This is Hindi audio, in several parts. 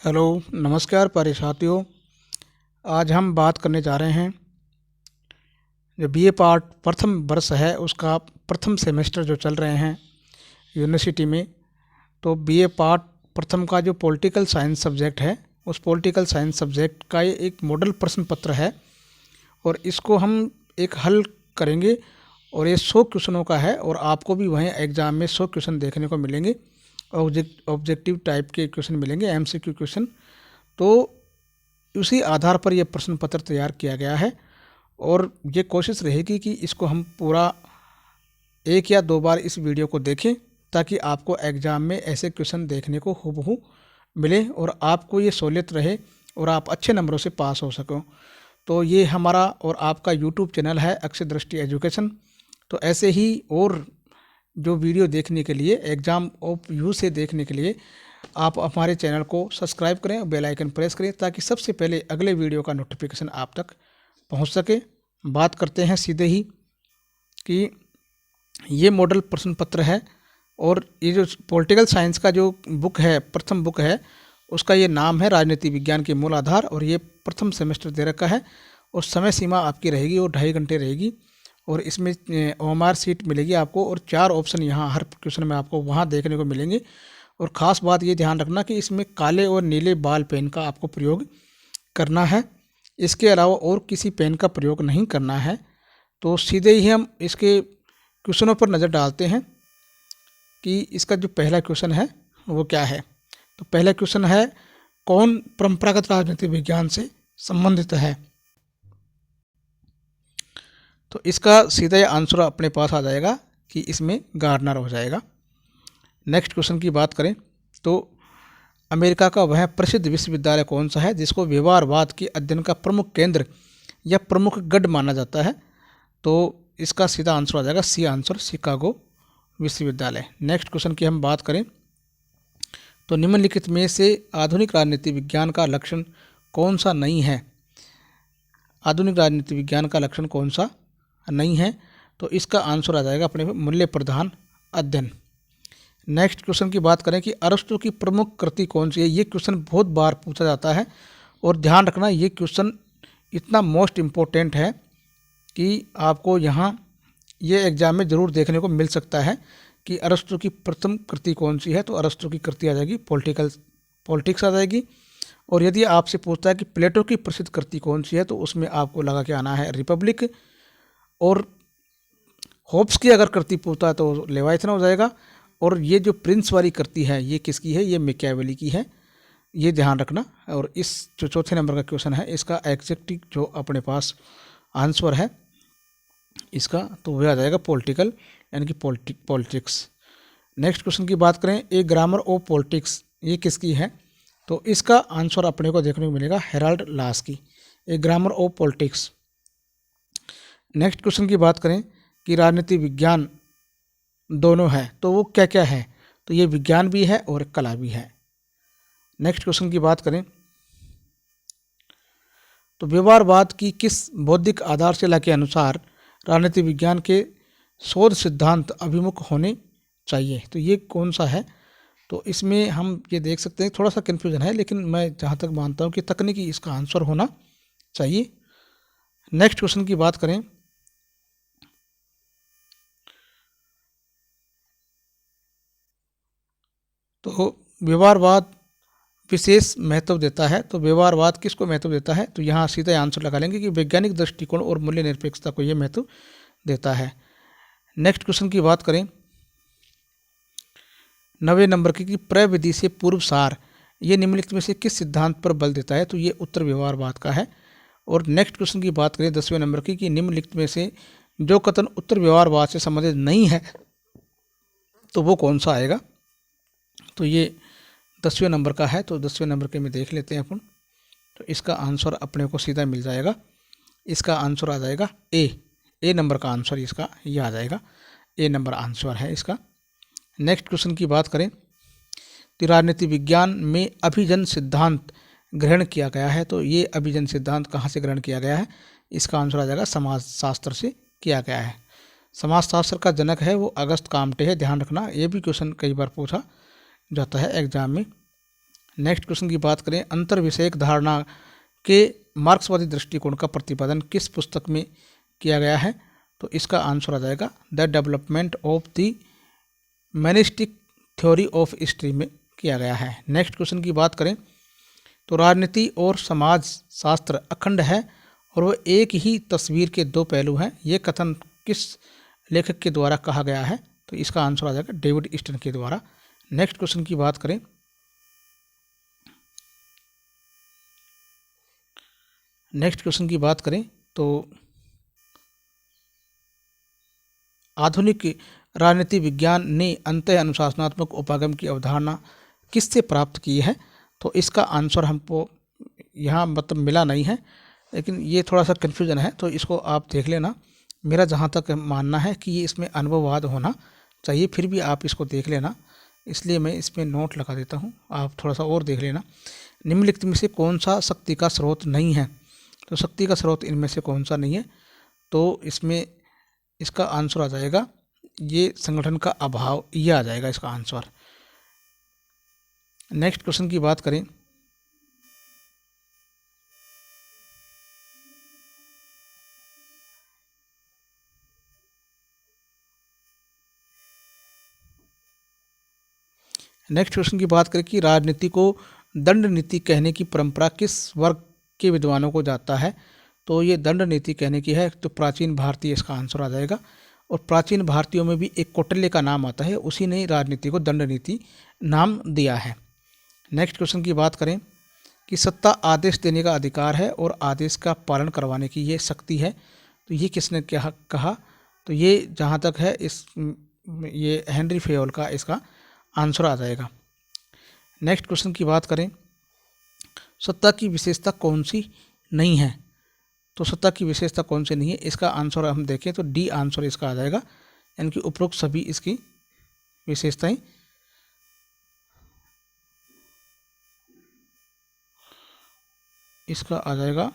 हेलो, नमस्कार प्यारे साथियों। आज हम बात करने जा रहे हैं जो बीए पार्ट प्रथम वर्ष है उसका प्रथम सेमेस्टर जो चल रहे हैं यूनिवर्सिटी में। तो बीए पार्ट प्रथम का जो पॉलिटिकल साइंस सब्जेक्ट है उस पॉलिटिकल साइंस सब्जेक्ट का ये एक मॉडल प्रश्न पत्र है और इसको हम एक हल करेंगे और ये 100 क्वेश्चनों का है और आपको भी वहीं एग्ज़ाम में 100 क्वेश्चन देखने को मिलेंगे। ऑब्जेक्टिव टाइप के क्वेश्चन मिलेंगे, एमसीक्यू क्वेश्चन। तो उसी आधार पर यह प्रश्न पत्र तैयार किया गया है और ये कोशिश रहेगी कि इसको हम पूरा 1 या 2 बार इस वीडियो को देखें ताकि आपको एग्ज़ाम में ऐसे क्वेश्चन देखने को हूबहू मिले और आपको ये सहूलियत रहे और आप अच्छे नंबरों से पास हो सको। तो ये हमारा और आपका यूट्यूब चैनल है अक्षय दृष्टि एजुकेशन। तो ऐसे ही और जो वीडियो देखने के लिए एग्ज़ाम ऑफ यू से देखने के लिए आप हमारे चैनल को सब्सक्राइब करें और बेल आइकन प्रेस करें ताकि सबसे पहले अगले वीडियो का नोटिफिकेशन आप तक पहुंच सके। बात करते हैं सीधे ही कि ये मॉडल प्रश्न पत्र है और ये जो पॉलिटिकल साइंस का जो बुक है, प्रथम बुक है, उसका ये नाम है राजनीति विज्ञान के मूल आधार और ये प्रथम सेमेस्टर दे रखा है और समय सीमा आपकी रहेगी वो 2.5 घंटे रहेगी और इसमें OMR सीट मिलेगी आपको और 4 ऑप्शन यहाँ हर क्वेश्चन में आपको वहाँ देखने को मिलेंगे। और ख़ास बात ये ध्यान रखना कि इसमें काले और नीले बाल पेन का आपको प्रयोग करना है, इसके अलावा और किसी पेन का प्रयोग नहीं करना है। तो सीधे ही हम इसके क्वेश्चनों पर नज़र डालते हैं कि इसका जो पहला क्वेश्चन है वो क्या है। तो पहला क्वेश्चन है, कौन परंपरागत राजनीति विज्ञान से संबंधित है। तो इसका सीधा आंसर अपने पास आ जाएगा कि इसमें गार्डनर हो जाएगा। नेक्स्ट क्वेश्चन की बात करें तो अमेरिका का वह प्रसिद्ध विश्वविद्यालय कौन सा है जिसको व्यवहारवाद के अध्ययन का प्रमुख केंद्र या प्रमुख गढ़ माना जाता है। तो इसका सीधा आंसर आ जाएगा सी आंसर, शिकागो विश्वविद्यालय। नेक्स्ट क्वेश्चन की हम बात करें तो निम्नलिखित में से आधुनिक राजनीति विज्ञान का लक्षण कौन सा नहीं है। आधुनिक राजनीति विज्ञान का लक्षण कौन सा नहीं है। तो इसका आंसर आ जाएगा अपने मूल्य प्रधान अध्ययन। नेक्स्ट क्वेश्चन की बात करें कि अरस्तु की प्रमुख कृति कौन सी है। ये क्वेश्चन बहुत बार पूछा जाता है और ध्यान रखना ये क्वेश्चन इतना मोस्ट इम्पोर्टेंट है कि आपको यहाँ ये एग्जाम में ज़रूर देखने को मिल सकता है कि अरस्तु की प्रथम कृति कौन सी है। तो अरस्तु की कृति आ जाएगी पॉलिटिक्स आ जाएगी। और यदि आपसे पूछता है कि प्लेटो की प्रसिद्ध कृति कौन सी है तो उसमें आपको लगा के आना है रिपब्लिक। और होब्स की अगर कृति पूछता है तो लेवाइथन हो जाएगा। और ये जो प्रिंस वाली कृति है ये किसकी है, ये मैकियावेली की है, ये ध्यान रखना। और इस जो चौथे नंबर का क्वेश्चन है इसका एग्जैक्ट जो अपने पास आंसर है इसका तो वह आ जाएगा पॉलिटिकल यानी कि पॉलिटिक्स। नेक्स्ट क्वेश्चन की बात करें, ए ग्रामर ऑफ पॉलिटिक्स ये किसकी है। तो इसका आंसर अपने को देखने को मिलेगा Harold Laski, a grammar of politics. Next question की बात करें कि राजनीति विज्ञान दोनों है तो वो क्या क्या है। तो ये विज्ञान भी है और कला भी है। नेक्स्ट क्वेश्चन की बात करें तो व्यवहारवाद की किस बौद्धिक आधारशिला के अनुसार राजनीति विज्ञान के शोध सिद्धांत अभिमुख होने चाहिए। तो ये कौन सा है। तो इसमें हम ये देख सकते हैं थोड़ा सा कन्फ्यूजन है लेकिन मैं जहाँ तक मानता हूँ कि तकनीकी इसका आंसर होना चाहिए। नेक्स्ट क्वेश्चन की बात करें तो व्यवहारवाद विशेष महत्व देता है। तो व्यवहारवाद किसको महत्व देता है। तो यहाँ सीधा आंसर लगा लेंगे कि वैज्ञानिक दृष्टिकोण और मूल्य निरपेक्षता को ये महत्व देता है। नेक्स्ट क्वेश्चन की बात करें 90 नंबर की प्रविधि से पूर्व सार ये निम्नलिखित में से किस सिद्धांत पर बल देता है। तो ये उत्तर व्यवहारवाद का है। और नेक्स्ट क्वेश्चन की बात करें 10वें नंबर की कि निम्नलिखित में से जो कथन उत्तर व्यवहारवाद से संबंधित नहीं है तो वो कौन सा आएगा। तो ये 10वें नंबर का है। तो 10वें नंबर के में देख लेते हैं अपन। तो इसका आंसर अपने को सीधा मिल जाएगा। इसका आंसर आ जाएगा ए नंबर का आंसर इसका ये आ जाएगा, ए नंबर आंसर है इसका। नेक्स्ट क्वेश्चन की बात करें तो राजनीति विज्ञान में अभिजन सिद्धांत ग्रहण किया गया है। तो ये अभिजन सिद्धांत कहाँ से ग्रहण किया गया है। इसका आंसर आ जाएगा समाजशास्त्र से किया गया है। समाजशास्त्र का जनक है वो अगस्त काम्टे है, ध्यान रखना। ये भी क्वेश्चन कई बार पूछा जाता है एग्जाम में। नेक्स्ट क्वेश्चन की बात करें, अंतर विषयक धारणा के मार्क्सवादी दृष्टिकोण का प्रतिपादन किस पुस्तक में किया गया है? तो इसका आंसर आ जाएगा the development of the monistic theory of history में किया गया है। नेक्स्ट क्वेश्चन की बात करें तो राजनीति और समाज शास्त्र अखंड है और वह एक ही तस्वीर के दो पहलू हैं, ये कथन किस लेखक के द्वारा कहा गया है? तो इसका आंसर आ जाएगा डेविड ईस्टन के द्वारा। नेक्स्ट क्वेश्चन की बात करें, तो आधुनिक राजनीति विज्ञान ने अंतः अनुशासनात्मक उपागम की अवधारणा किससे प्राप्त की है? तो इसका आंसर हमको यहाँ मतलब मिला नहीं है, लेकिन ये थोड़ा सा कन्फ्यूजन है, तो इसको आप देख लेना। मेरा जहाँ तक मानना है कि ये इसमें अनुभववाद होना चाहिए, फिर भी आप इसको देख लेना, इसलिए मैं इसमें नोट लगा देता हूँ, आप थोड़ा सा और देख लेना। निम्नलिखित में से कौन सा शक्ति का स्रोत नहीं है? तो शक्ति का स्रोत इनमें से कौन सा नहीं है? तो इसमें इसका आंसर आ जाएगा ये संगठन का अभाव, ये आ जाएगा इसका आंसर। नेक्स्ट क्वेश्चन की बात करें, कि राजनीति को दंड नीति कहने की परंपरा किस वर्ग के विद्वानों को जाता है? तो ये दंड नीति कहने की है तो प्राचीन भारतीय इसका आंसर आ जाएगा। और प्राचीन भारतीयों में भी एक कौटिल्य का नाम आता है, उसी ने राजनीति को दंड नीति नाम दिया है। नेक्स्ट क्वेश्चन की बात करें कि सत्ता आदेश देने का अधिकार है और आदेश का पालन करवाने की ये शक्ति है, तो ये किसने क्या कहा? तो ये जहाँ तक है ये हेनरी फेयोल का इसका आंसर आ जाएगा। नेक्स्ट क्वेश्चन की बात करें, सत्ता की विशेषता कौन सी नहीं है? तो सत्ता की विशेषता कौन सी नहीं है, इसका आंसर हम देखें तो डी आंसर इसका आ जाएगा, यानी कि उपरोक्त सभी इसकी विशेषताएं इसका आ जाएगा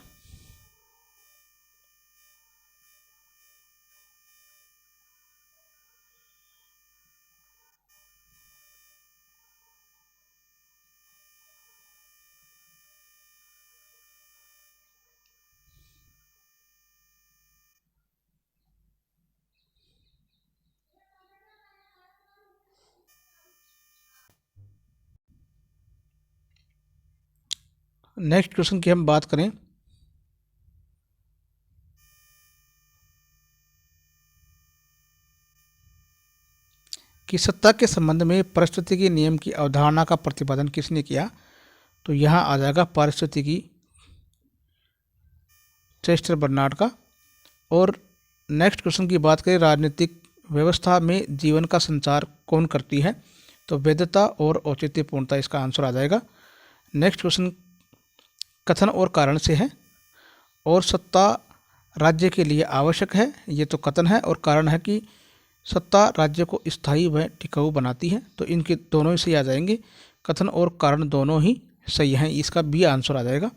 नेक्स्ट क्वेश्चन की हम बात करें कि सत्ता के संबंध में पारिस्थितिकी नियम की अवधारणा का प्रतिपादन किसने किया? तो यहाँ आ जाएगा पारिस्थितिकी चेस्टर बर्नार्ड का। और नेक्स्ट क्वेश्चन की बात करें, राजनीतिक व्यवस्था में जीवन का संचार कौन करती है? तो वैधता और औचित्यपूर्णता इसका आंसर आ जाएगा। नेक्स्ट क्वेश्चन कथन और कारण से है, और सत्ता राज्य के लिए आवश्यक है, ये तो कथन है, और कारण है कि सत्ता राज्य को स्थायी व टिकाऊ बनाती है, तो इनके दोनों ही सही आ जाएंगे, कथन और कारण दोनों ही सही हैं, इसका बी आंसर आ जाएगा।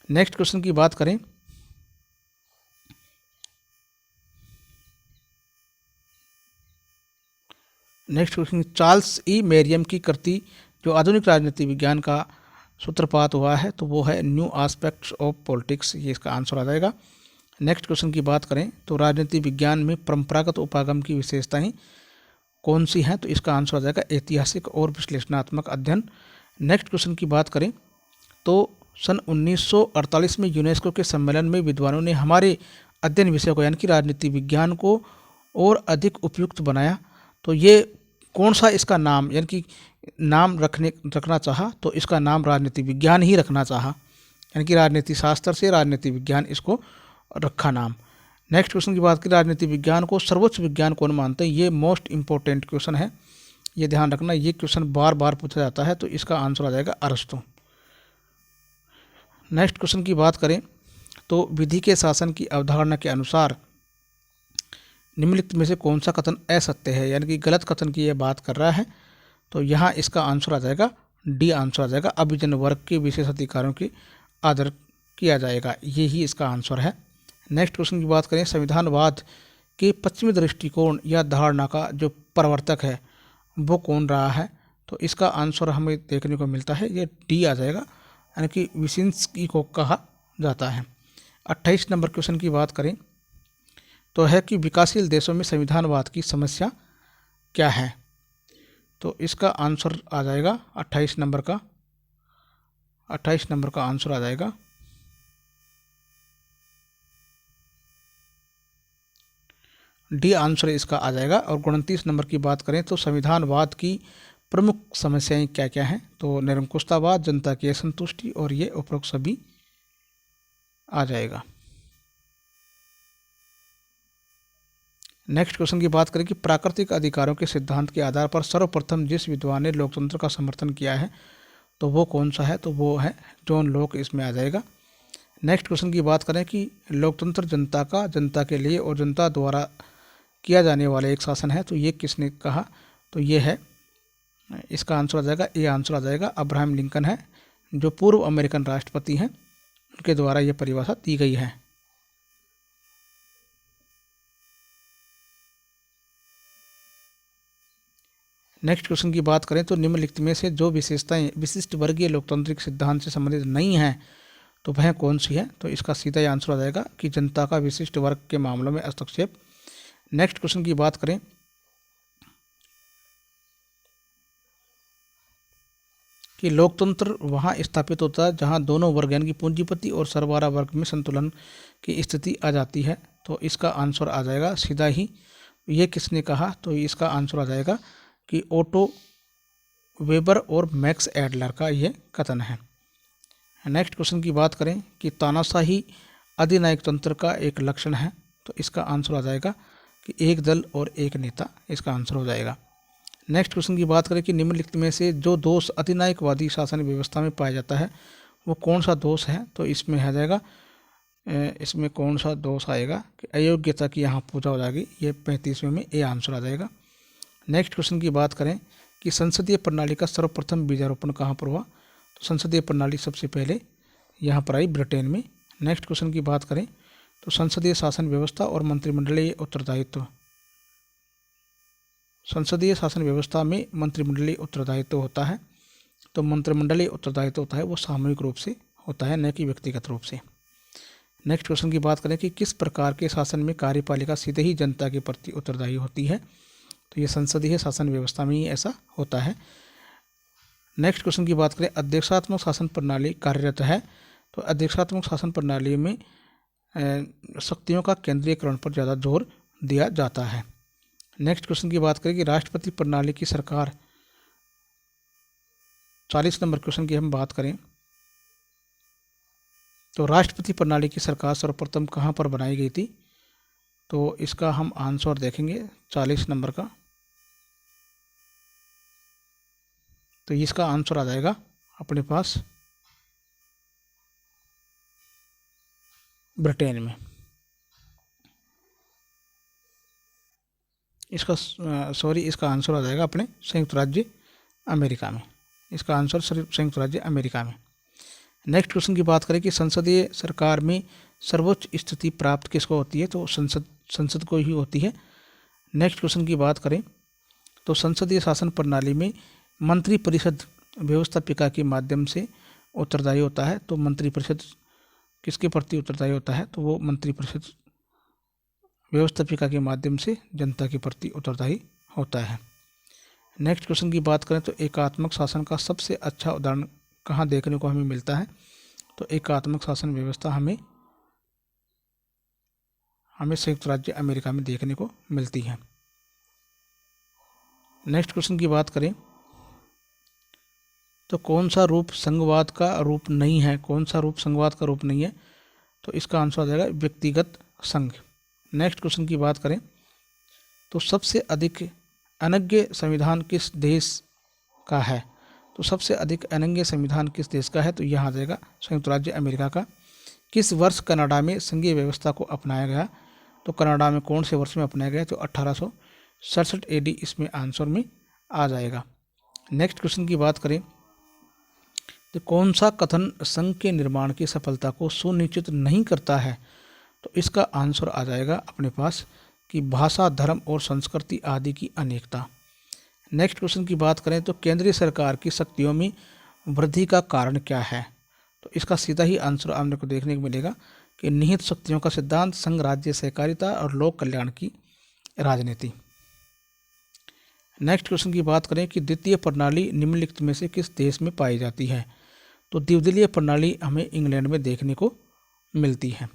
नेक्स्ट क्वेश्चन की बात करें चार्ल्स ई मेरियम की कृति जो आधुनिक राजनीति विज्ञान का सूत्रपात हुआ है, तो वो है न्यू एस्पेक्ट्स ऑफ पॉलिटिक्स, ये इसका आंसर आ जाएगा। नेक्स्ट क्वेश्चन की बात करें तो राजनीति विज्ञान में परंपरागत उपागम की विशेषताएं कौन सी हैं? तो इसका आंसर आ जाएगा ऐतिहासिक और विश्लेषणात्मक अध्ययन। नेक्स्ट क्वेश्चन की बात करें तो सन 1948 में यूनेस्को के सम्मेलन में विद्वानों ने हमारे अध्ययन विषय को यानी कि राजनीति विज्ञान को और अधिक उपयुक्त बनाया, तो ये कौन सा इसका नाम यानी कि नाम रखना चाहा? तो इसका नाम राजनीति विज्ञान ही रखना चाहा, यानी कि राजनीति शास्त्र से राजनीति विज्ञान इसको रखा नाम। नेक्स्ट क्वेश्चन की बात करें, राजनीति विज्ञान को सर्वोच्च विज्ञान कौन मानते हैं? ये मोस्ट इंपॉर्टेंट क्वेश्चन है, ये ध्यान रखना, ये क्वेश्चन बार बार पूछा जाता है, तो इसका आंसर आ जाएगा अरस्तु। नेक्स्ट क्वेश्चन की बात करें तो विधि के शासन की अवधारणा के अनुसार निम्नलिखित में से कौन सा कथन असत्य है, यानी कि गलत कथन की यह बात कर रहा है, तो यहाँ इसका आंसर आ जाएगा डी आंसर आ जाएगा, अभिजन वर्ग के विशेष अधिकारों की आदर किया जाएगा, यही इसका आंसर है। नेक्स्ट क्वेश्चन की बात करें, संविधानवाद के पश्चिमी दृष्टिकोण या धारणा का जो प्रवर्तक है वो कौन रहा है? तो इसका आंसर हमें देखने को मिलता है ये डी आ जाएगा, यानी कि विशिंस्की को कहा जाता है। 28 नंबर क्वेश्चन की बात करें तो है कि विकासशील देशों में संविधानवाद की समस्या क्या है। तो इसका आंसर आ जाएगा 28 नंबर का आंसर आ जाएगा डी आंसर इसका आ जाएगा। और 29 नंबर की बात करें तो संविधानवाद की प्रमुख समस्याएं क्या क्या हैं, तो निरंकुशतावाद, जनता की असंतुष्टि और ये उपरोक्त सभी आ जाएगा। नेक्स्ट क्वेश्चन की बात करें कि प्राकृतिक अधिकारों के सिद्धांत के आधार पर सर्वप्रथम जिस विद्वान ने लोकतंत्र का समर्थन किया है तो वो कौन सा है, तो वो है जॉन लॉक, इसमें आ जाएगा। नेक्स्ट क्वेश्चन की बात करें कि लोकतंत्र जनता का, जनता के लिए और जनता द्वारा किया जाने वाला एक शासन है, तो ये किसने कहा, तो ये है, इसका आंसर आ जाएगा, ये आंसर आ जाएगा अब्राहम लिंकन है, जो पूर्व अमेरिकन राष्ट्रपति हैं, उनके द्वारा ये परिभाषा दी गई है। नेक्स्ट क्वेश्चन की बात करें तो निम्नलिखित में से जो विशेषताएं विशिष्ट वर्गीय लोकतांत्रिक सिद्धांत से संबंधित नहीं हैं तो वह कौन सी है, तो इसका सीधा आंसर आ जाएगा कि जनता का विशिष्ट वर्ग के मामलों में हस्तक्षेप। नेक्स्ट क्वेश्चन की बात करें कि लोकतंत्र वहां स्थापित होता है जहां दोनों वर्ग यानी कि पूंजीपति और सरबराह वर्ग में संतुलन की स्थिति आ जाती है, तो इसका आंसर आ जाएगा सीधा ही, ये किसने कहा, तो इसका आंसर आ जाएगा कि ओटो वेबर और मैक्स एडलर का ये कथन है। नेक्स्ट क्वेश्चन की बात करें कि तानाशाही अधिनायक तंत्र का एक लक्षण है, तो इसका आंसर आ जाएगा कि एक दल और एक नेता, इसका आंसर हो जाएगा। नेक्स्ट क्वेश्चन की बात करें कि निम्नलिखित में से जो दोष अधिनायकवादी शासन व्यवस्था में पाया जाता है वो कौन सा दोष है, तो इसमें आ जाएगा, इसमें कौन सा दोष आएगा कि अयोग्यता की यहाँ पूजा हो जाएगी, ये 35वें में ए आंसर आ जाएगा। नेक्स्ट क्वेश्चन की बात करें कि संसदीय प्रणाली का सर्वप्रथम बीजारोपण कहाँ पर हुआ, तो संसदीय प्रणाली सबसे पहले यहाँ पर आई ब्रिटेन में। नेक्स्ट क्वेश्चन की बात करें तो संसदीय शासन व्यवस्था और मंत्रिमंडलीय उत्तरदायित्व, संसदीय शासन व्यवस्था में मंत्रिमंडलीय उत्तरदायित्व होता है, तो मंत्रिमंडलीय उत्तरदायित्व होता है वो सामूहिक रूप से होता है, न कि व्यक्तिगत रूप से। नेक्स्ट क्वेश्चन की बात करें कि किस प्रकार के शासन में कार्यपालिका सीधे ही जनता के प्रति उत्तरदायी होती है, तो ये संसदीय शासन व्यवस्था में ही ऐसा होता है। नेक्स्ट क्वेश्चन की बात करें अध्यक्षात्मक शासन प्रणाली कार्यरत है, तो अध्यक्षात्मक शासन प्रणाली में शक्तियों का केंद्रीयकरण पर ज़्यादा जोर दिया जाता है। नेक्स्ट क्वेश्चन की बात करें कि राष्ट्रपति प्रणाली की सरकार, 40 नंबर क्वेश्चन की हम बात करें तो राष्ट्रपति प्रणाली की सरकार सर्वप्रथम कहाँ पर बनाई गई थी, तो इसका हम आंसर देखेंगे 40 नंबर का, तो इसका आंसर आ जाएगा अपने पास ब्रिटेन में। इसका इसका आंसर आ जाएगा अपने संयुक्त राज्य अमेरिका में, इसका आंसर संयुक्त राज्य अमेरिका में। नेक्स्ट क्वेश्चन की बात करें कि संसदीय सरकार में सर्वोच्च स्थिति प्राप्त किसको होती है, तो संसद को ही होती है। नेक्स्ट क्वेश्चन की बात करें तो संसदीय शासन प्रणाली में मंत्रिपरिषद व्यवस्थापिका के माध्यम से उत्तरदायी होता है, तो मंत्रिपरिषद किसके प्रति उत्तरदायी होता है, तो वो मंत्रिपरिषद व्यवस्थापिका के माध्यम से जनता के प्रति उत्तरदायी होता है। नेक्स्ट क्वेश्चन की बात करें तो एकात्मक शासन का सबसे अच्छा उदाहरण कहाँ देखने को हमें मिलता है, तो एकात्मक शासन व्यवस्था हमें संयुक्त राज्य अमेरिका में देखने को मिलती है। नेक्स्ट क्वेश्चन की बात करें तो कौन सा रूप संघवाद का रूप नहीं है, कौन सा रूप संघवाद का रूप नहीं है, तो इसका आंसर आ जाएगा व्यक्तिगत संघ। नेक्स्ट क्वेश्चन की बात करें तो सबसे अधिक अनज्ञ संविधान किस देश का है, तो सबसे अधिक अनज्ञ संविधान किस देश का है, तो यहाँ आ जाएगा संयुक्त राज्य अमेरिका का। किस वर्ष कनाडा में संघीय व्यवस्था को अपनाया गया, तो कनाडा में कौन से वर्ष में अपनाया गया, तो 1867 AD इसमें आंसर में आ जाएगा। नेक्स्ट क्वेश्चन की बात करें तो कौन सा कथन संघ के निर्माण की सफलता को सुनिश्चित नहीं करता है, तो इसका आंसर आ जाएगा अपने पास कि भाषा, धर्म और संस्कृति आदि की अनेकता। नेक्स्ट क्वेश्चन की बात करें तो केंद्रीय सरकार की शक्तियों में वृद्धि का कारण क्या है? तो इसका सीधा ही आंसर आपने को देखने को मिलेगा कि निहित शक्तियों का सिद्धांत, संघ राज्य सहकारिता और लोक कल्याण की राजनीति। नेक्स्ट क्वेश्चन की बात करें कि द्वितीय प्रणाली निम्नलिखित में से किस देश में पाई जाती है? तो द्विदलीय प्रणाली हमें इंग्लैंड में देखने को मिलती है।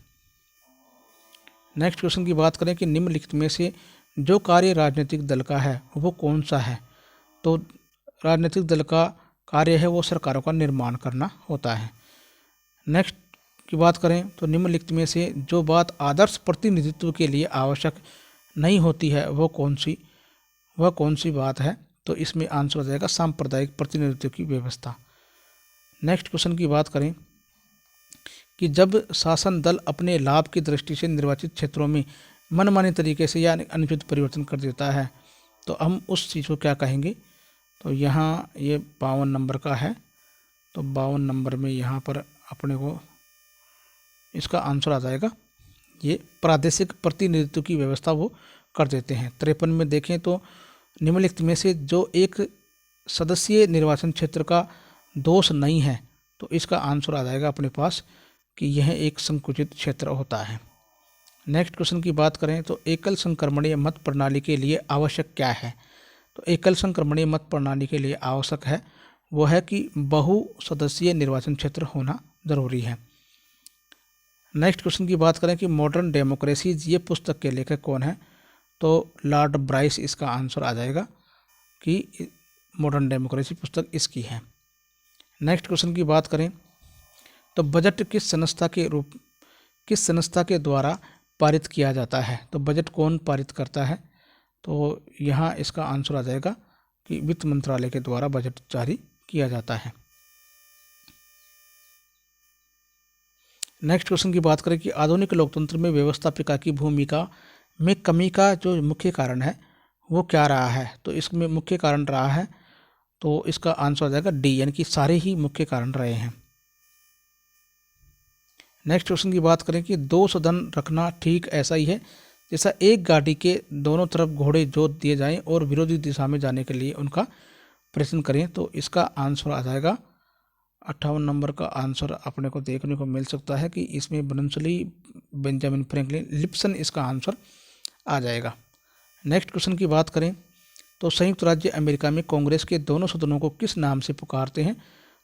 नेक्स्ट क्वेश्चन की बात करें कि निम्नलिखित में से जो कार्य राजनीतिक दल का है वो कौन सा है? तो राजनीतिक दल का कार्य है वो सरकारों का निर्माण करना होता है। नेक्स्ट की बात करें तो निम्नलिखित में से जो बात आदर्श प्रतिनिधित्व के लिए आवश्यक नहीं होती है वह कौन सी बात है? तो इसमें आंसर हो जाएगा सांप्रदायिक प्रतिनिधित्व की व्यवस्था। नेक्स्ट क्वेश्चन की बात करें कि जब शासन दल अपने लाभ की दृष्टि से निर्वाचित क्षेत्रों में मनमाने तरीके से या अनुचित परिवर्तन कर देता है तो हम उस चीज़ को क्या कहेंगे? तो यहाँ ये 52 नंबर का है, तो 52 नंबर में यहाँ पर अपने को इसका आंसर आ जाएगा ये प्रादेशिक प्रतिनिधित्व की व्यवस्था वो कर देते हैं। 53 में देखें तो निम्नलिखित में से जो एक सदस्यीय निर्वाचन क्षेत्र का दोष नहीं है तो इसका आंसर आ जाएगा अपने पास कि यह एक संकुचित क्षेत्र होता है। नेक्स्ट क्वेश्चन की बात करें तो एकल संक्रमणीय मत प्रणाली के लिए आवश्यक क्या है? तो एकल संक्रमणीय मत प्रणाली के लिए आवश्यक है वो है कि बहुसदस्यीय निर्वाचन क्षेत्र होना जरूरी है। नेक्स्ट क्वेश्चन की बात करें कि मॉडर्न डेमोक्रेसीज ये पुस्तक के लेखक कौन है? तो लॉर्ड ब्राइस इसका आंसर आ जाएगा कि मॉडर्न डेमोक्रेसी पुस्तक इसकी है। नेक्स्ट क्वेश्चन की बात करें तो बजट किस संस्था के द्वारा पारित किया जाता है? तो बजट कौन पारित करता है? तो यहाँ इसका आंसर आ जाएगा कि वित्त मंत्रालय के द्वारा बजट जारी किया जाता है। नेक्स्ट क्वेश्चन की बात करें कि आधुनिक लोकतंत्र में व्यवस्थापिका की भूमिका में कमी का जो मुख्य कारण है वो क्या रहा है? तो इसमें मुख्य कारण रहा है तो इसका आंसर आ जाएगा डी, यानी कि सारे ही मुख्य कारण रहे हैं। नेक्स्ट क्वेश्चन की बात करें कि दो सदन रखना ठीक ऐसा ही है जैसा एक गाड़ी के दोनों तरफ घोड़े जोत दिए जाएं और विरोधी दिशा में जाने के लिए उनका प्रश्न करें। तो इसका आंसर आ जाएगा 58 नंबर का आंसर अपने को देखने को मिल सकता है कि इसमें बनसली बेंजामिन फ्रैंकलिन लिप्सन इसका आंसर आ जाएगा। नेक्स्ट क्वेश्चन की बात करें तो संयुक्त राज्य अमेरिका में कांग्रेस के दोनों सदनों को किस नाम से पुकारते हैं?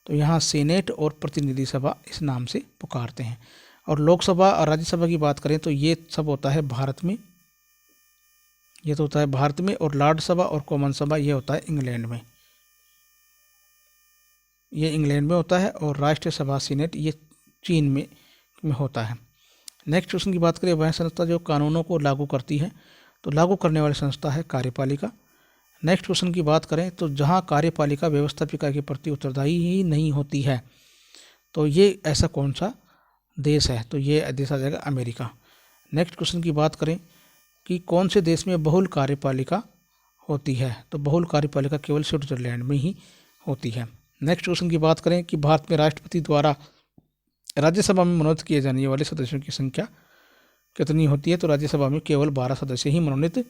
तो यहाँ सीनेट और प्रतिनिधि सभा इस नाम से पुकारते हैं। और लोकसभा और राज्यसभा की बात करें तो ये सब होता है भारत में, ये तो होता है भारत में, और लॉर्ड सभा और कॉमन सभा ये होता है इंग्लैंड में, ये इंग्लैंड में होता है। और राष्ट्रीय सभा सीनेट ये चीन में होता है। नेक्स्ट क्वेश्चन की बात करें वह संस्था जो कानूनों को लागू करती है? तो लागू करने वाली संस्था है कार्यपालिका। नेक्स्ट क्वेश्चन की बात करें तो जहां कार्यपालिका व्यवस्थापिका के प्रति उत्तरदायी ही नहीं होती है तो ये ऐसा कौन सा देश है? तो ये देश आ जाएगा अमेरिका। नेक्स्ट क्वेश्चन की बात करें कि कौन से देश में बहुल कार्यपालिका होती है? तो बहुल कार्यपालिका केवल स्विट्जरलैंड में ही होती है। नेक्स्ट क्वेश्चन की बात करें कि भारत में राष्ट्रपति द्वारा राज्यसभा में मनोनीत किए जाने वाले सदस्यों की संख्या कितनी होती है? तो राज्यसभा में केवल 12 सदस्य ही मनोनीत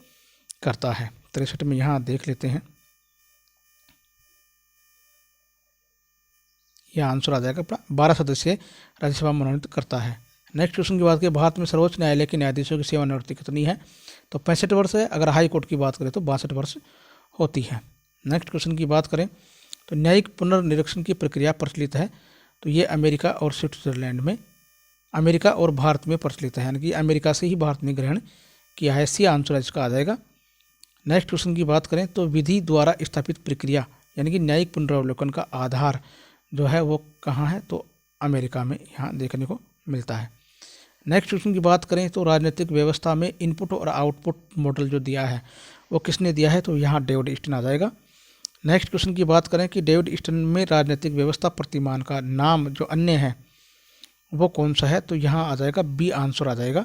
करता है। 63 में यहाँ देख लेते हैं, यह आंसर आ जाएगा अपना 12 सदस्य राज्यसभा मनोनीत करता है। नेक्स्ट क्वेश्चन की बात करें भारत में सर्वोच्च न्यायालय के न्यायाधीशों की सेवानिवृत्ति कितनी है? तो 65 वर्ष है। अगर हाई कोर्ट की बात करें तो 62 वर्ष होती है। नेक्स्ट क्वेश्चन की बात करें तो न्यायिक पुनर्निरीक्षण की प्रक्रिया प्रचलित है? तो ये अमेरिका और स्विट्जरलैंड में, अमेरिका और भारत में प्रचलित है, यानी कि अमेरिका से ही भारत ने ग्रहण किया है। सी आंसर इसका आ जाएगा। नेक्स्ट क्वेश्चन की बात करें तो विधि द्वारा स्थापित प्रक्रिया यानी कि न्यायिक पुनरावलोकन का आधार जो है वो कहाँ है? तो अमेरिका में यहाँ देखने को मिलता है। नेक्स्ट क्वेश्चन की बात करें तो राजनीतिक व्यवस्था में इनपुट और आउटपुट मॉडल जो दिया है वो किसने दिया है? तो यहाँ डेविड ईस्टन आ जाएगा। नेक्स्ट क्वेश्चन की बात करें कि डेविड ईस्टन में राजनीतिक व्यवस्था प्रतिमान का नाम जो अन्य है वो कौन सा है? तो यहाँ आ जाएगा बी आंसर आ जाएगा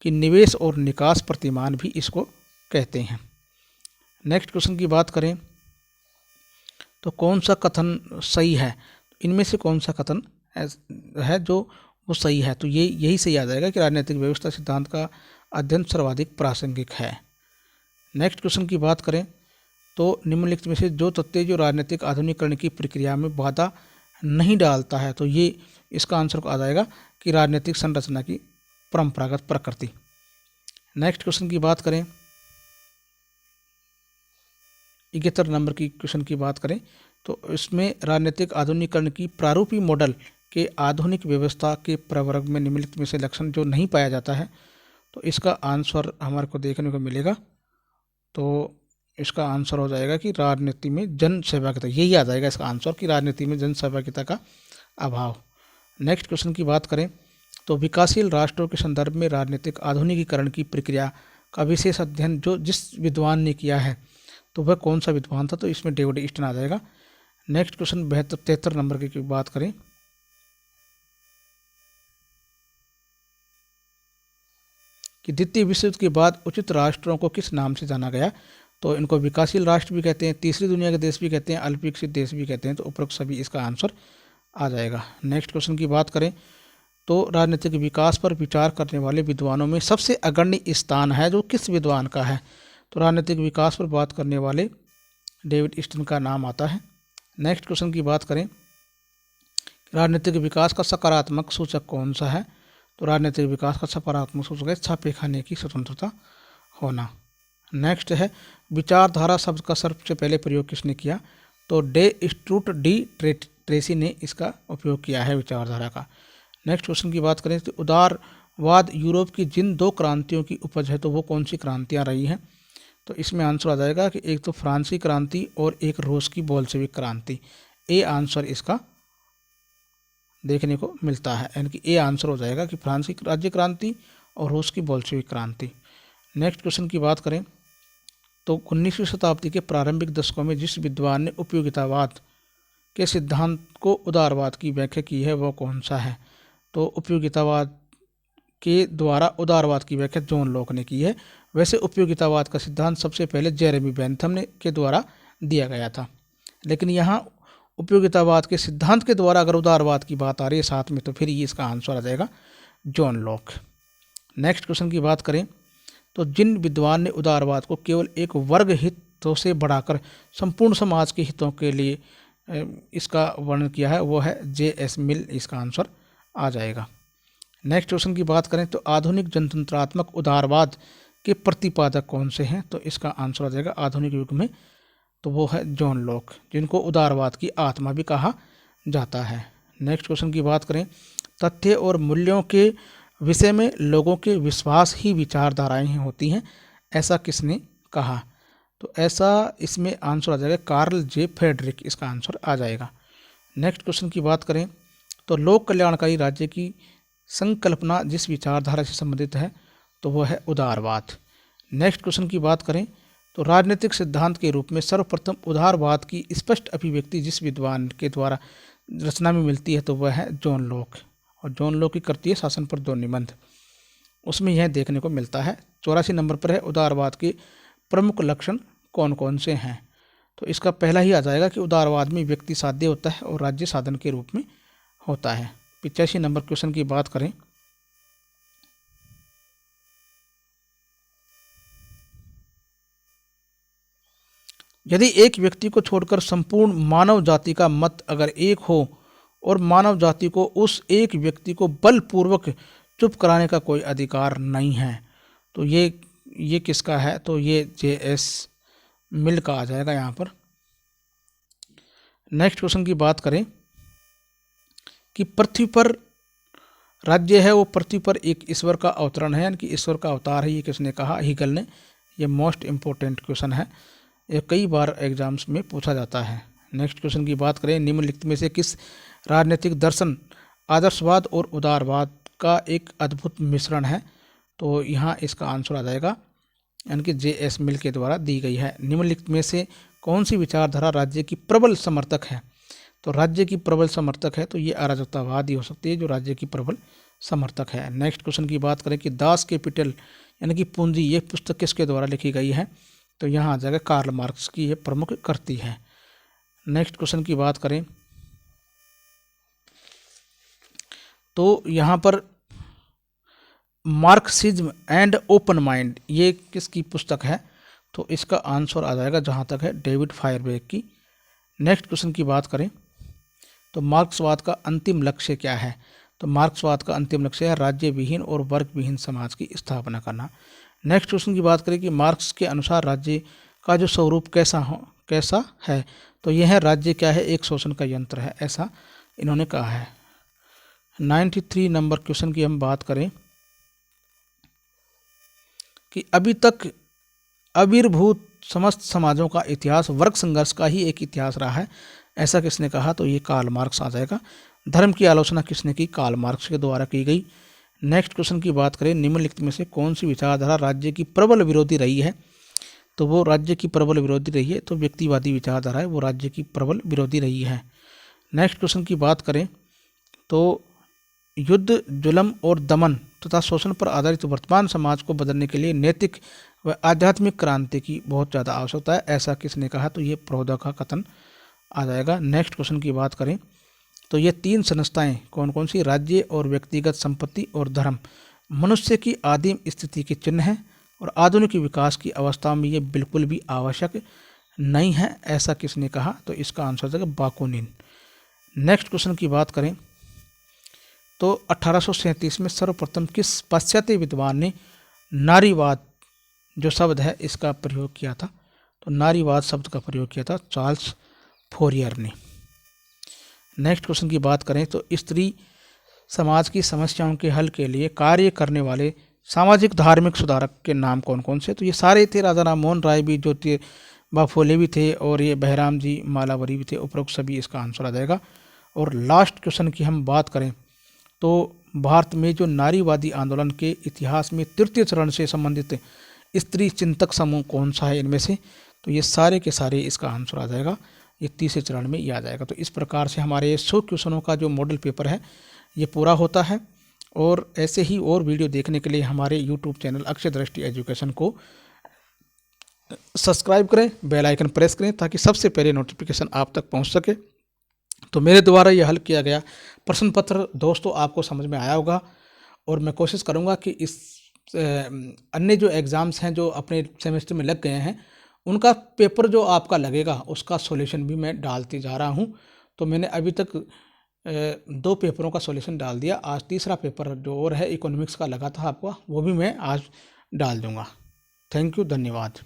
कि निवेश और निकास प्रतिमान भी इसको कहते हैं। नेक्स्ट क्वेश्चन की बात करें तो कौन सा कथन सही है? इनमें से कौन सा कथन है जो वो सही है? तो ये यही सही आ जाएगा कि राजनीतिक व्यवस्था सिद्धांत का अध्ययन सर्वाधिक प्रासंगिक है। नेक्स्ट क्वेश्चन की बात करें तो निम्नलिखित में से जो तथ्य जो राजनीतिक आधुनिकीकरण की प्रक्रिया में बाधा नहीं डालता है, तो ये इसका आंसर आ जाएगा कि राजनीतिक संरचना की परंपरागत प्रकृति। नेक्स्ट क्वेश्चन की बात करें, 71 नंबर की क्वेश्चन की बात करें तो इसमें राजनीतिक आधुनिकीकरण की प्रारूपी मॉडल के आधुनिक व्यवस्था के प्रवर्ग में निम्नलिखित में से लक्षण जो नहीं पाया जाता है, तो इसका आंसर हमारे को देखने को मिलेगा। तो इसका आंसर हो जाएगा कि राजनीति में जन सहभागिता, यही आ जाएगा इसका आंसर कि राजनीति में जन सहभागिता का अभाव। नेक्स्ट क्वेश्चन की बात करें तो विकासशील राष्ट्रों के संदर्भ में राजनीतिक आधुनिकीकरण की प्रक्रिया का विशेष अध्ययन जो जिस विद्वान ने किया है, तो वह कौन सा विद्वान था, तो इसमें डेविड ईस्टन आ जाएगा। नेक्स्ट क्वेश्चन 73 नंबर की बात करें कि द्वितीय विश्व युद्ध के बाद उचित राष्ट्रों को किस नाम से जाना गया, तो इनको विकासशील राष्ट्र भी कहते हैं, तीसरी दुनिया के देश भी कहते हैं, अल्पविकसित देश भी कहते हैं, तो उपरोक्त सभी इसका आंसर आ जाएगा। नेक्स्ट क्वेश्चन की बात करें तो राजनीतिक विकास पर विचार करने वाले विद्वानों में सबसे अग्रणी स्थान है जो किस विद्वान का है, तो राजनीतिक विकास पर बात करने वाले डेविड ईस्टन का नाम आता है। नेक्स्ट क्वेश्चन की बात करें राजनीतिक विकास का सकारात्मक सूचक कौन सा है, तो राजनीतिक विकास का सकारात्मक सूचक है छापे खाने की स्वतंत्रता होना। नेक्स्ट है विचारधारा शब्द का सबसे पहले प्रयोग किसने किया, तो डे स्ट्रूट डी ट्रेसी ने इसका उपयोग किया है विचारधारा का। नेक्स्ट क्वेश्चन की बात करें तो उदारवाद यूरोप की जिन दो क्रांतियों की उपज है, तो वो कौन सी क्रांतियाँ रही हैं, तो इसमें आंसर आ जाएगा कि एक तो फ्रांसीसी क्रांति और एक रूस की बोल्शेविक क्रांति। ए आंसर इसका देखने को मिलता है, यानी कि ए आंसर हो जाएगा कि फ्रांसीसी राज्य क्रांति और रूस की बोल्शेविक क्रांति। नेक्स्ट क्वेश्चन की बात करें तो 19वीं शताब्दी के प्रारंभिक दशकों में जिस विद्वान ने उपयोगितावाद के सिद्धांत को उदारवाद की व्याख्या की है वो कौन सा है, तो उपयोगितावाद के द्वारा उदारवाद की व्याख्या जॉन लॉक ने की है। वैसे उपयोगितावाद का सिद्धांत सबसे पहले जेरेमी बेंथम ने के द्वारा दिया गया था, लेकिन यहाँ उपयोगितावाद के सिद्धांत के द्वारा अगर उदारवाद की बात आ रही है साथ में, तो फिर ये इसका आंसर आ जाएगा जॉन लॉक। नेक्स्ट क्वेश्चन की बात करें तो जिन विद्वान ने उदारवाद को केवल एक वर्ग हितों से बढ़ाकर संपूर्ण समाज के हितों के लिए इसका वर्णन किया है वो है J.S. मिल, इसका आंसर आ जाएगा। नेक्स्ट क्वेश्चन की बात करें तो आधुनिक जनतंत्रात्मक उदारवाद के प्रतिपादक कौन से हैं, तो इसका आंसर आ जाएगा आधुनिक युग में, तो वो है जॉन लॉक, जिनको उदारवाद की आत्मा भी कहा जाता है। नेक्स्ट क्वेश्चन की बात करें तथ्य और मूल्यों के विषय में लोगों के विश्वास ही विचारधाराएं होती हैं, ऐसा किसने कहा, तो ऐसा इसमें आंसर आ जाएगा कार्ल जे फ्रेडरिक, इसका आंसर आ जाएगा। नेक्स्ट क्वेश्चन की बात करें तो लोक कल्याणकारी राज्य की संकल्पना जिस विचारधारा से संबंधित है, तो वह है उदारवाद। नेक्स्ट क्वेश्चन की बात करें तो राजनीतिक सिद्धांत के रूप में सर्वप्रथम उदारवाद की स्पष्ट अभिव्यक्ति जिस विद्वान के द्वारा रचना में मिलती है, तो वह है जॉन लॉक, और जॉन लॉक की करती है शासन पर दो निबंध, उसमें यह देखने को मिलता है। 84 नंबर पर है उदारवाद के प्रमुख लक्षण कौन कौन से हैं, तो इसका पहला ही आ जाएगा कि उदारवाद में व्यक्ति साध्य होता है और राज्य साधन के रूप में होता है। 85 नंबर क्वेश्चन की बात करें यदि एक व्यक्ति को छोड़कर संपूर्ण मानव जाति का मत अगर एक हो और मानव जाति को उस एक व्यक्ति को बलपूर्वक चुप कराने का कोई अधिकार नहीं है, तो ये किसका है, तो ये J.S. मिल का आ जाएगा यहाँ पर। नेक्स्ट क्वेश्चन की बात करें कि पृथ्वी पर राज्य है वो पृथ्वी पर एक ईश्वर का अवतरण है, यानी कि ईश्वर का अवतार है, ये किसने कहा, हीगल ने। ये मोस्ट इम्पोर्टेंट क्वेश्चन है, ये कई बार एग्जाम्स में पूछा जाता है। नेक्स्ट क्वेश्चन की बात करें निम्नलिखित में से किस राजनीतिक दर्शन आदर्शवाद और उदारवाद का एक अद्भुत मिश्रण है, तो यहाँ इसका आंसर आ जाएगा यानी कि J.S. मिल के द्वारा दी गई है। निम्नलिखित में से कौन सी विचारधारा राज्य की प्रबल समर्थक है, तो राज्य की प्रबल समर्थक है तो ये अराजकतावाद ही हो सकती है जो राज्य की प्रबल समर्थक है। नेक्स्ट क्वेश्चन की बात करें कि दास कैपिटल यानी कि पूंजी, ये पुस्तक किसके द्वारा लिखी गई है, तो यहाँ आ जाएगा कार्ल मार्क्स की ये प्रमुख करती है। नेक्स्ट क्वेश्चन की बात करें तो यहाँ पर मार्क्सिज्म एंड ओपन माइंड ये किसकी पुस्तक है, तो इसका आंसर आ जाएगा जहाँ तक है डेविड फायरबैक की। नेक्स्ट क्वेश्चन की बात करें तो मार्क्सवाद का अंतिम लक्ष्य क्या है? तो मार्क्सवाद का अंतिम लक्ष्य है राज्य विहीन और वर्ग विहीन समाज की स्थापना करना। नेक्स्ट क्वेश्चन की बात करें कि मार्क्स के अनुसार राज्य का जो स्वरूप कैसा है? तो यह है राज्य क्या है? एक शोषण का यंत्र है, ऐसा इन्होंने कहा है। 93 नंबर क्वेश्चन की हम बात करें कि अभी तक आविर्भूत समस्त समाजों का इतिहास वर्ग संघर्ष का ही एक इतिहास रहा है, ऐसा किसने कहा? तो ये कार्ल मार्क्स आ जाएगा। धर्म की आलोचना किसने की? कार्ल मार्क्स के द्वारा की गई। नेक्स्ट क्वेश्चन की बात करें, निम्नलिखित में से कौन सी विचारधारा राज्य की प्रबल विरोधी रही है? तो वो राज्य की प्रबल विरोधी रही है, तो व्यक्तिवादी विचारधारा है वो राज्य की प्रबल विरोधी रही है। नेक्स्ट क्वेश्चन की बात करें तो युद्ध, जुल्म और दमन तथा शोषण पर आधारित वर्तमान समाज को बदलने के लिए नैतिक व आध्यात्मिक क्रांति की बहुत ज़्यादा आवश्यकता है, ऐसा किसने कहा? तो ये प्रोदा का कथन आ जाएगा। नेक्स्ट क्वेश्चन की बात करें तो ये तीन संस्थाएं कौन कौन सी? राज्य और व्यक्तिगत संपत्ति और धर्म मनुष्य की आदिम स्थिति के चिन्ह हैं और आधुनिक विकास की अवस्था में ये बिल्कुल भी आवश्यक नहीं है, ऐसा किसने कहा? तो इसका आंसर हो जाएगा बाकुनिन। नेक्स्ट क्वेश्चन की बात करें तो 1837 में सर्वप्रथम किस पाश्चात्य विद्वान ने नारीवाद जो शब्द है इसका प्रयोग किया था? तो नारीवाद शब्द का प्रयोग किया था चार्ल्स फोरियर ने। नेक्स्ट क्वेश्चन की बात करें तो स्त्री समाज की समस्याओं के हल के लिए कार्य करने वाले सामाजिक धार्मिक सुधारक के नाम कौन कौन से? तो ये सारे थे, राजा राम मोहन राय भी, ज्योतिबा फुले भी थे और ये बहराम जी मालावरी भी थे, उपरोक्त सभी इसका आंसर आ जाएगा। और लास्ट क्वेश्चन की हम बात करें तो भारत में जो नारीवादी आंदोलन के इतिहास में तृतीय चरण से संबंधित स्त्री चिंतक समूह कौन सा है इनमें से? तो ये सारे के सारे इसका आंसर आ जाएगा, ये तीसरे चरण में ये आ जाएगा। तो इस प्रकार से हमारे 100 क्वेश्चनों का जो मॉडल पेपर है ये पूरा होता है। और ऐसे ही और वीडियो देखने के लिए हमारे यूट्यूब चैनल अक्षय दृष्टि एजुकेशन को सब्सक्राइब करें, बेल आइकन प्रेस करें ताकि सबसे पहले नोटिफिकेशन आप तक पहुंच सके। तो मेरे द्वारा ये हल किया गया प्रश्न पत्र दोस्तों आपको समझ में आया होगा और मैं कोशिश करूंगा कि इस अन्य जो एग्ज़ाम्स हैं जो अपने सेमेस्टर में लग गए हैं उनका पेपर जो आपका लगेगा उसका सॉल्यूशन भी मैं डालते जा रहा हूं। तो मैंने अभी तक 2 पेपरों का सॉल्यूशन डाल दिया, आज तीसरा पेपर जो और है इकोनॉमिक्स का लगा था आपका वो भी मैं आज डाल दूंगा। थैंक यू, धन्यवाद।